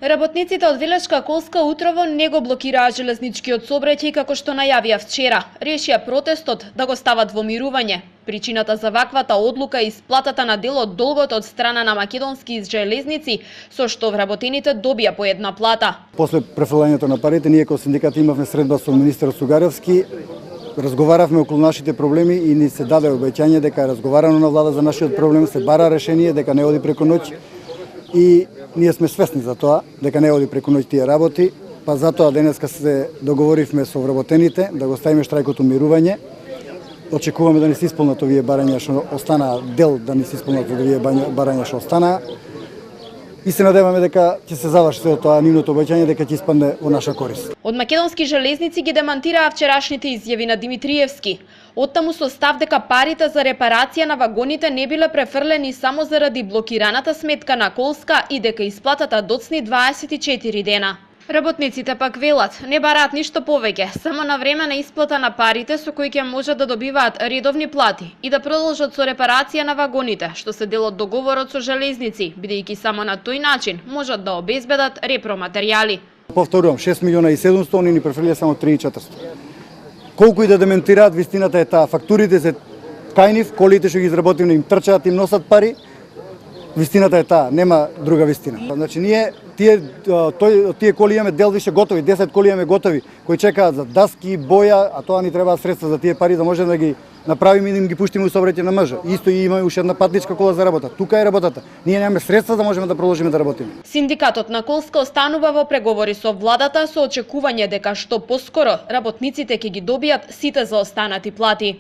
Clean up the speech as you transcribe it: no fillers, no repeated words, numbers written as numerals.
Работниците од Велешка Колска утрово не го блокираа железничкиот сообраќај како што најавија вчера. Решија протестот да го стават во мирување. Причината за ваквата одлука е исплатата на дел од долгот од страна на македонски железници, со што вработените добија по една плата. После префрлањето на парите, ние како синдикат имавме средба со министерот Сугаревски, разговаравме околу нашите проблеми и ни се даде обеќање дека е разговарано на влада за нашиот проблем, се бара решение, дека не оди преку ноќ. И ние сме свесни за тоа, дека не оди преку ноќ тие работи, па затоа денеска се договоривме со вработените да го ставиме штрајкот умирување. Очекуваме да не се исполнат овие барања што останаа, дел да не се исполнат овие барања што останаа. И се надеваме дека ќе се заврши се тоа нивното обеќање дека ќе испадне во наша корист. Од македонски железници ги демантираа вчерашните изјави на Димитриевски. Оттаму со став дека парите за репарација на вагоните не биле префрлени само заради блокираната сметка на Колска и дека исплатата доцни 24 дена. Работниците пак велат, не бараат ништо повеќе, само на време на исплата на парите со кои ќе можат да добиваат редовни плати и да продолжат со репарација на вагоните, што се дел од договорот со железници, бидејќи само на тој начин можат да обезбедат репроматеријали. Повторувам, 6.700.000, они ни префрлија само 3.400. Колку и да дементираат, вистината е таа. Фактурите се кај нив, колите што ги изработивме им трчаат, им носат пари. Вистината е таа, нема друга вистина. Значи ние тие коли имаме дел више готови, 10 коли имаме готови кои чекаат за даски, боја, а тоа ни требаат средства за тие пари да можеме да ги направиме и да им ги пуштиме у сообраќај на мрежа. Исто и имаме уште една патничка кола за работа. Тука е работата. Ние немаме средства да можеме да продолжиме да работиме. Синдикатот на Колска останува во преговори со владата со очекување дека што поскоро работниците ќе ги добијат сите заостанати плати.